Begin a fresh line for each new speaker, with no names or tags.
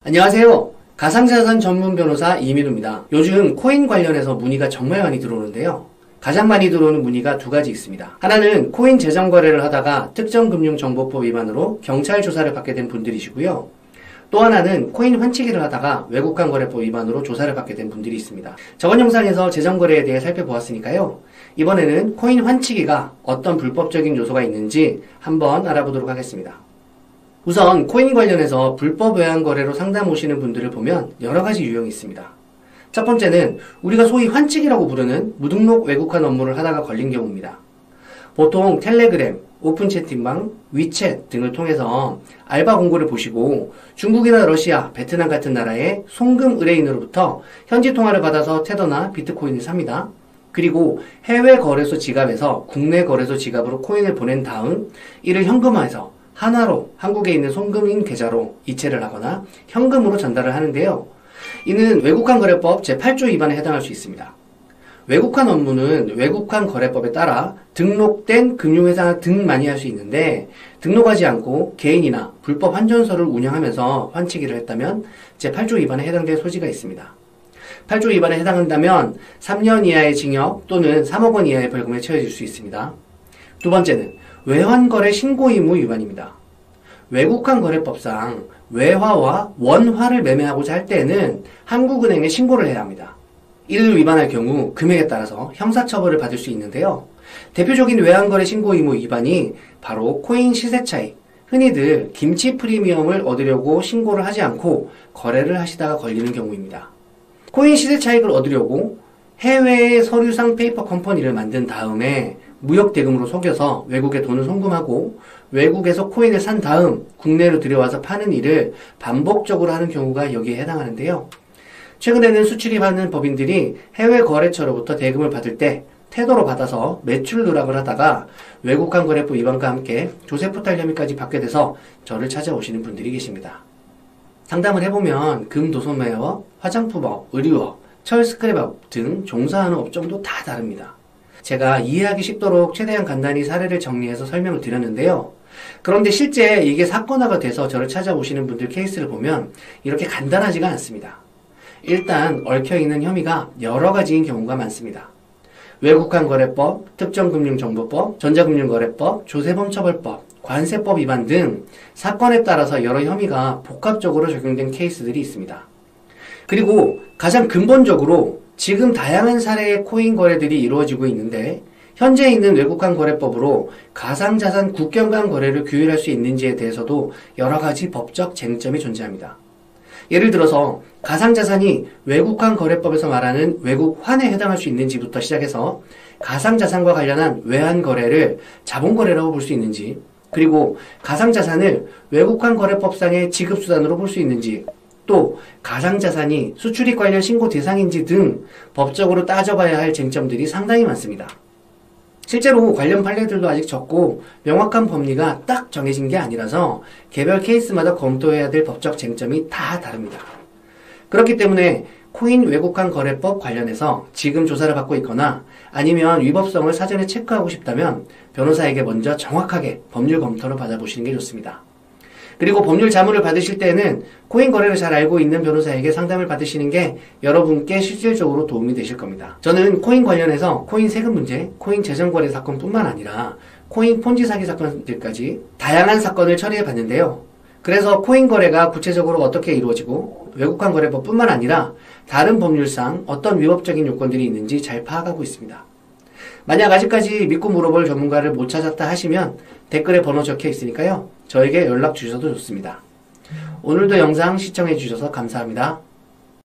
안녕하세요. 가상자산 전문 변호사 이민우입니다. 요즘 코인 관련해서 문의가 정말 많이 들어오는데요. 가장 많이 들어오는 문의가 두 가지 있습니다. 하나는 코인 재정 거래를 하다가 특정금융정보법 위반으로 경찰 조사를 받게 된 분들이시고요. 또 하나는 코인 환치기를 하다가 외국환거래법 위반으로 조사를 받게 된 분들이 있습니다. 저번 영상에서 재정거래에 대해 살펴보았으니까요. 이번에는 코인 환치기가 어떤 불법적인 요소가 있는지 한번 알아보도록 하겠습니다. 우선 코인 관련해서 불법 외환거래로 상담 오시는 분들을 보면 여러 가지 유형이 있습니다. 첫 번째는 우리가 소위 환치기라고 부르는 무등록 외국환 업무를 하다가 걸린 경우입니다. 보통 텔레그램, 오픈 채팅방, 위챗 등을 통해서 알바 공고를 보시고 중국이나 러시아, 베트남 같은 나라의 송금 의뢰인으로부터 현지 통화를 받아서 테더나 비트코인을 삽니다. 그리고 해외 거래소 지갑에서 국내 거래소 지갑으로 코인을 보낸 다음 이를 현금화해서 하나로 한국에 있는 송금인 계좌로 이체를 하거나 현금으로 전달을 하는데요. 이는 외국환거래법 제8조 위반에 해당할 수 있습니다. 외국환 업무는 외국환거래법에 따라 등록된 금융회사 등만이 할 수 있는데 등록하지 않고 개인이나 불법 환전소를 운영하면서 환치기를 했다면 제8조 위반에 해당될 소지가 있습니다. 8조 위반에 해당한다면 3년 이하의 징역 또는 3억 원 이하의 벌금에 처해질 수 있습니다. 두 번째는 외환거래 신고 의무 위반입니다. 외국환거래법상 외화와 원화를 매매하고자 할 때에는 한국은행에 신고를 해야 합니다. 이를 위반할 경우 금액에 따라서 형사처벌을 받을 수 있는데요. 대표적인 외환거래 신고 의무 위반이 바로 코인 시세 차익, 흔히들 김치 프리미엄을 얻으려고 신고를 하지 않고 거래를 하시다가 걸리는 경우입니다. 코인 시세 차익을 얻으려고 해외의 서류상 페이퍼 컴퍼니를 만든 다음에 무역 대금으로 속여서 외국에 돈을 송금하고 외국에서 코인을 산 다음 국내로 들여와서 파는 일을 반복적으로 하는 경우가 여기에 해당하는데요. 최근에는 수출입하는 법인들이 해외 거래처로부터 대금을 받을 때 태도로 받아서 매출 누락을 하다가 외국환거래법 위반과 함께 조세포탈 혐의까지 받게 돼서 저를 찾아오시는 분들이 계십니다. 상담을 해보면 금도소매업, 화장품업, 의류업, 철스크랩업 등 종사하는 업종도 다 다릅니다. 제가 이해하기 쉽도록 최대한 간단히 사례를 정리해서 설명을 드렸는데요. 그런데 실제 이게 사건화가 돼서 저를 찾아오시는 분들 케이스를 보면 이렇게 간단하지가 않습니다. 일단 얽혀있는 혐의가 여러 가지인 경우가 많습니다. 외국환거래법, 특정금융정보법, 전자금융거래법, 조세범처벌법, 관세법 위반 등 사건에 따라서 여러 혐의가 복합적으로 적용된 케이스들이 있습니다. 그리고 가장 근본적으로 지금 다양한 사례의 코인 거래들이 이루어지고 있는데 현재 있는 외국환거래법으로 가상자산 국경 간 거래를 규율할 수 있는지에 대해서도 여러 가지 법적 쟁점이 존재합니다. 예를 들어서 가상자산이 외국환거래법에서 말하는 외국환에 해당할 수 있는지부터 시작해서 가상자산과 관련한 외환거래를 자본거래라고 볼 수 있는지, 그리고 가상자산을 외국환거래법상의 지급수단으로 볼 수 있는지, 또 가상자산이 수출입 관련 신고 대상인지 등 법적으로 따져봐야 할 쟁점들이 상당히 많습니다. 실제로 관련 판례들도 아직 적고 명확한 법리가 딱 정해진 게 아니라서 개별 케이스마다 검토해야 될 법적 쟁점이 다 다릅니다. 그렇기 때문에 코인 외국환거래법 관련해서 지금 조사를 받고 있거나 아니면 위법성을 사전에 체크하고 싶다면 변호사에게 먼저 정확하게 법률 검토를 받아보시는 게 좋습니다. 그리고 법률 자문을 받으실 때는 코인 거래를 잘 알고 있는 변호사에게 상담을 받으시는 게 여러분께 실질적으로 도움이 되실 겁니다. 저는 코인 관련해서 코인 세금 문제, 코인 재정거래 사건뿐만 아니라 코인 폰지 사기 사건들까지 다양한 사건을 처리해 봤는데요. 그래서 코인 거래가 구체적으로 어떻게 이루어지고 외국환거래법뿐만 아니라 다른 법률상 어떤 위법적인 요건들이 있는지 잘 파악하고 있습니다. 만약 아직까지 믿고 물어볼 전문가를 못 찾았다 하시면 댓글에 번호 적혀 있으니까요. 저에게 연락 주셔도 좋습니다. 오늘도 영상 시청해 주셔서 감사합니다.